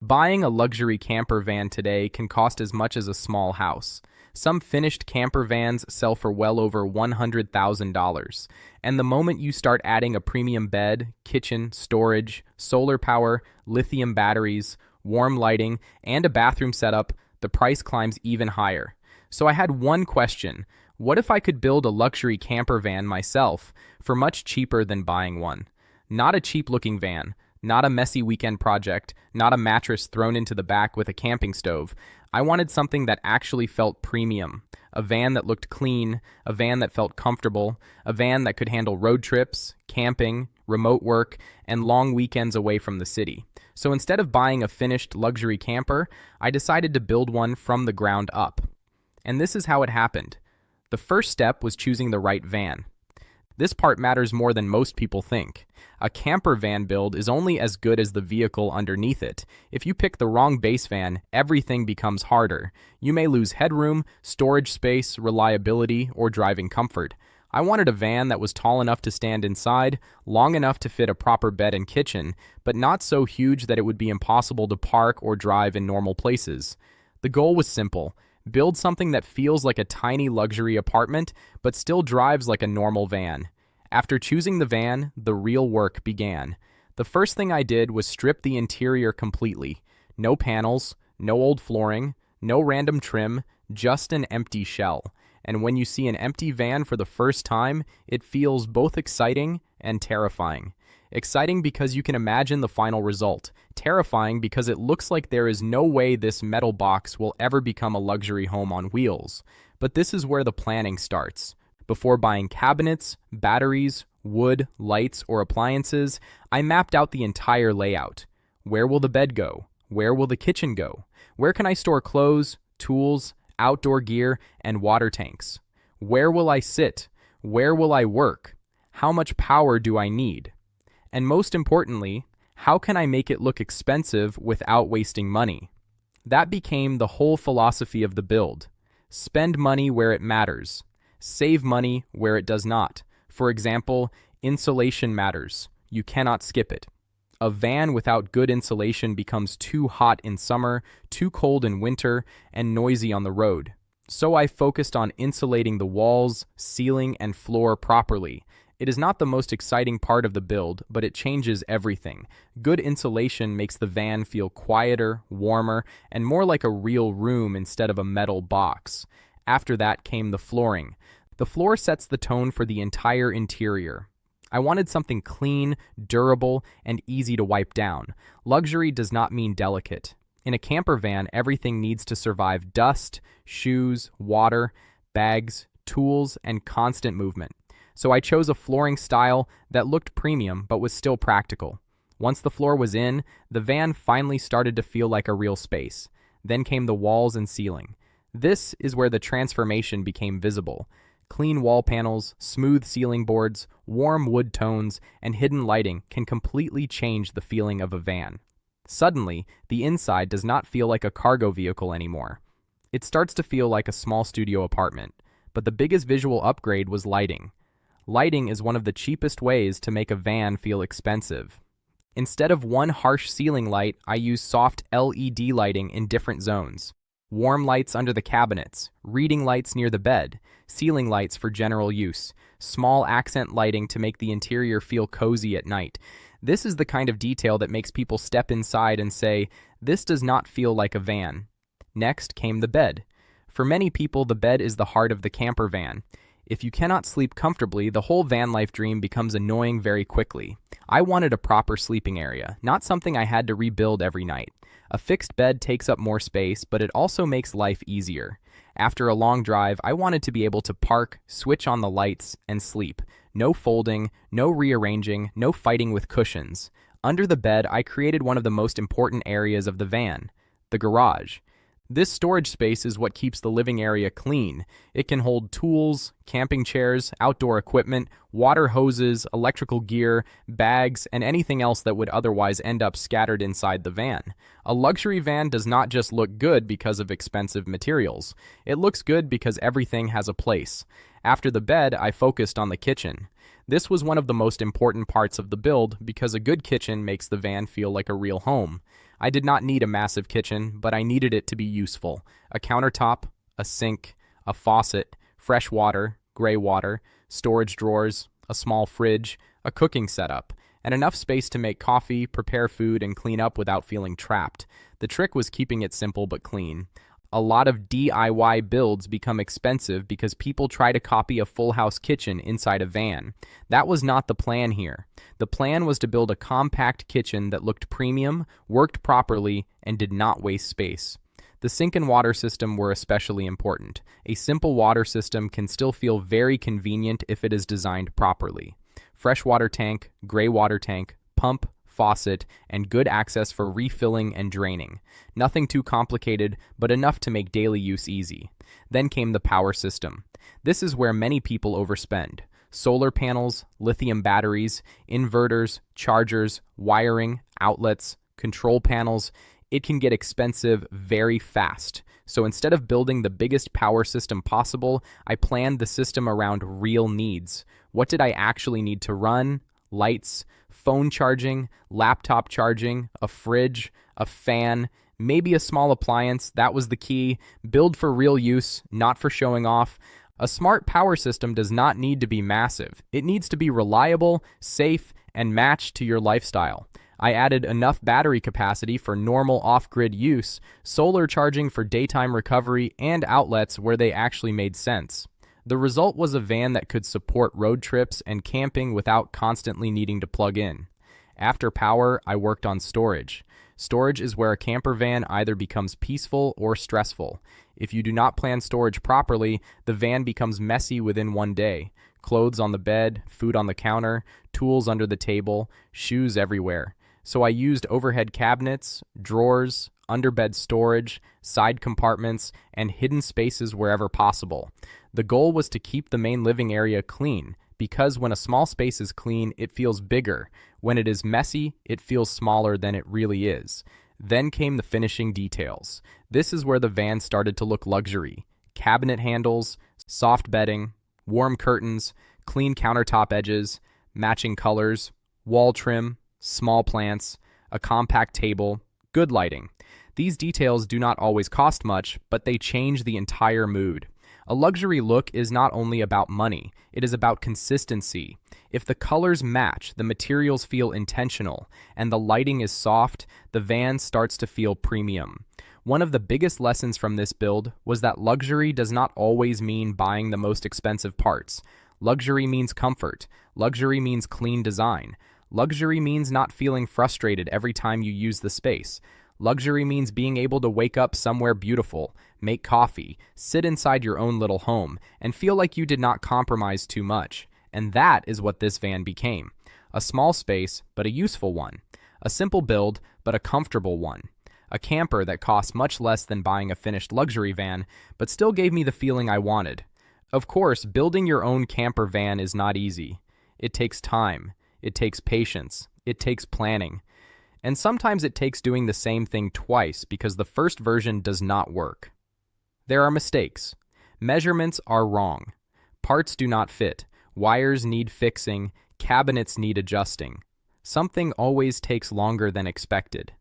Buying a luxury camper van today can cost as much as a small house. Some finished camper vans sell for well over $100,000. And the moment you start adding a premium bed, kitchen, storage, solar power, lithium batteries, warm lighting, and a bathroom setup, the price climbs even higher. So I had one question. What if I could build a luxury camper van myself for much cheaper than buying one? Not a cheap-looking van. Not a messy weekend project, not a mattress thrown into the back with a camping stove. I wanted something that actually felt premium. A van that looked clean, a van that felt comfortable, a van that could handle road trips, camping, remote work, and long weekends away from the city. So instead of buying a finished luxury camper, I decided to build one from the ground up. And this is how it happened. The first step was choosing the right van. This part matters more than most people think. A camper van build is only as good as the vehicle underneath it. If you pick the wrong base van, everything becomes harder. You may lose headroom, storage space, reliability, or driving comfort. I wanted a van that was tall enough to stand inside, long enough to fit a proper bed and kitchen, but not so huge that it would be impossible to park or drive in normal places. The goal was simple. Build something that feels like a tiny luxury apartment, but still drives like a normal van. After choosing the van, the real work began. The first thing I did was strip the interior completely. No panels, no old flooring, no random trim, just an empty shell. And when you see an empty van for the first time, it feels both exciting and terrifying. Exciting because you can imagine the final result. Terrifying because it looks like there is no way this metal box will ever become a luxury home on wheels. But this is where the planning starts. Before buying cabinets, batteries, wood, lights, or appliances, I mapped out the entire layout. Where will the bed go? Where will the kitchen go? Where can I store clothes, tools, outdoor gear, and water tanks? Where will I sit? Where will I work? How much power do I need? And most importantly, how can I make it look expensive without wasting money? That became the whole philosophy of the build. Spend money where it matters. Save money where it does not. For example, insulation matters. You cannot skip it. A van without good insulation becomes too hot in summer, too cold in winter, and noisy on the road. So I focused on insulating the walls, ceiling, and floor properly. It is not the most exciting part of the build, but it changes everything. Good insulation makes the van feel quieter, warmer, and more like a real room instead of a metal box. After that came the flooring. The floor sets the tone for the entire interior. I wanted something clean, durable, and easy to wipe down. Luxury does not mean delicate. In a camper van, everything needs to survive dust, shoes, water, bags, tools, and constant movement. So I chose a flooring style that looked premium but was still practical. Once the floor was in, the van finally started to feel like a real space. Then came the walls and ceiling. This is where the transformation became visible. Clean wall panels, smooth ceiling boards, warm wood tones, and hidden lighting can completely change the feeling of a van. Suddenly, the inside does not feel like a cargo vehicle anymore. It starts to feel like a small studio apartment. But the biggest visual upgrade was lighting. Lighting is one of the cheapest ways to make a van feel expensive. Instead of one harsh ceiling light, I use soft LED lighting in different zones. Warm lights under the cabinets, reading lights near the bed, ceiling lights for general use, small accent lighting to make the interior feel cozy at night. This is the kind of detail that makes people step inside and say, "This does not feel like a van." Next came the bed. For many people, the bed is the heart of the camper van. If you cannot sleep comfortably, the whole van life dream becomes annoying very quickly. I wanted a proper sleeping area, not something I had to rebuild every night. A fixed bed takes up more space, but it also makes life easier. After a long drive, I wanted to be able to park, switch on the lights, and sleep. No folding, no rearranging, no fighting with cushions. Under the bed, I created one of the most important areas of the van, the garage. This storage space is what keeps the living area clean. It can hold tools, camping chairs, outdoor equipment, water hoses, electrical gear, bags, and anything else that would otherwise end up scattered inside the van. A luxury van does not just look good because of expensive materials. It looks good because everything has a place. After the bed, I focused on the kitchen. This was one of the most important parts of the build because a good kitchen makes the van feel like a real home. I did not need a massive kitchen, but I needed it to be useful. A countertop, a sink, a faucet, fresh water, gray water, storage drawers, a small fridge, a cooking setup, and enough space to make coffee, prepare food, and clean up without feeling trapped. The trick was keeping it simple but clean. A lot of DIY builds become expensive because people try to copy a full house kitchen inside a van. That was not the plan here. The plan was to build a compact kitchen that looked premium, worked properly, and did not waste space. The sink and water system were especially important. A simple water system can still feel very convenient if it is designed properly. Fresh water tank, gray water tank, pump, faucet, and good access for refilling and draining. Nothing too complicated, but enough to make daily use easy. Then came the power system. This is where many people overspend. Solar panels, lithium batteries, inverters, chargers, wiring, outlets, control panels. It can get expensive very fast. So instead of building the biggest power system possible, I planned the system around real needs. What did I actually need to run? Lights, phone charging, laptop charging, a fridge, a fan, maybe a small appliance. That was the key. Build for real use, not for showing off. A smart power system does not need to be massive. It needs to be reliable, safe, and matched to your lifestyle. I added enough battery capacity for normal off-grid use, solar charging for daytime recovery, and outlets where they actually made sense. The result was a van that could support road trips and camping without constantly needing to plug in. After power, I worked on storage. Storage is where a camper van either becomes peaceful or stressful. If you do not plan storage properly, the van becomes messy within one day. Clothes on the bed, food on the counter, tools under the table, shoes everywhere. So I used overhead cabinets, drawers, underbed storage, side compartments, and hidden spaces wherever possible. The goal was to keep the main living area clean, because when a small space is clean, it feels bigger. When it is messy, it feels smaller than it really is. Then came the finishing details. This is where the van started to look luxury. Cabinet handles, soft bedding, warm curtains, clean countertop edges, matching colors, wall trim, small plants, a compact table, good lighting. These details do not always cost much, but they change the entire mood. A luxury look is not only about money, it is about consistency. If the colors match, the materials feel intentional, and the lighting is soft, the van starts to feel premium. One of the biggest lessons from this build was that luxury does not always mean buying the most expensive parts. Luxury means comfort. Luxury means clean design. Luxury means not feeling frustrated every time you use the space. Luxury means being able to wake up somewhere beautiful, make coffee, sit inside your own little home, and feel like you did not compromise too much. And that is what this van became. A small space, but a useful one. A simple build, but a comfortable one. A camper that cost much less than buying a finished luxury van, but still gave me the feeling I wanted. Of course, building your own camper van is not easy. It takes time. It takes patience. It takes planning. And sometimes it takes doing the same thing twice because the first version does not work. There are mistakes. Measurements are wrong. Parts do not fit. Wires need fixing. Cabinets need adjusting. Something always takes longer than expected.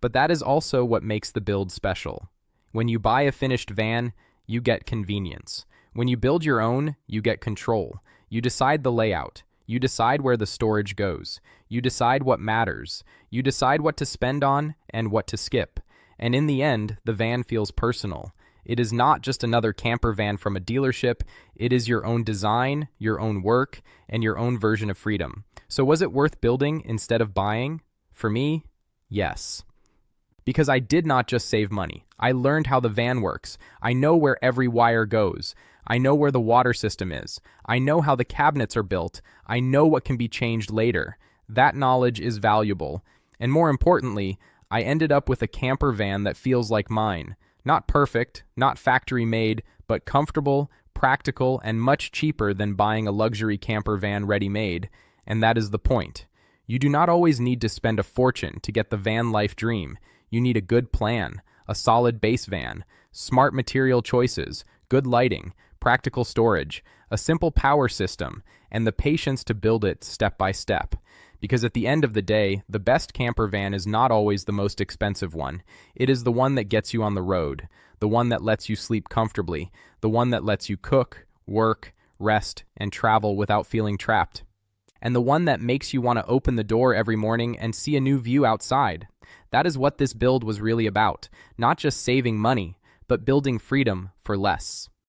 But that is also what makes the build special. When you buy a finished van, you get convenience. When you build your own, you get control. You decide the layout. You decide where the storage goes. You decide what matters. You decide what to spend on and what to skip. And in the end, the van feels personal. It is not just another camper van from a dealership. It is your own design, your own work, and your own version of freedom. So was it worth building instead of buying? For me, yes. Because I did not just save money. I learned how the van works. I know where every wire goes. I know where the water system is. I know how the cabinets are built. I know what can be changed later. That knowledge is valuable. And more importantly, I ended up with a camper van that feels like mine. Not perfect, not factory made, but comfortable, practical, and much cheaper than buying a luxury camper van ready-made. And that is the point. You do not always need to spend a fortune to get the van life dream. You need a good plan, a solid base van, smart material choices, good lighting, practical storage, a simple power system, and the patience to build it step by step. Because at the end of the day, the best camper van is not always the most expensive one. It is the one that gets you on the road, the one that lets you sleep comfortably, the one that lets you cook, work, rest, and travel without feeling trapped. And the one that makes you want to open the door every morning and see a new view outside. That is what this build was really about, not just saving money, but building freedom for less.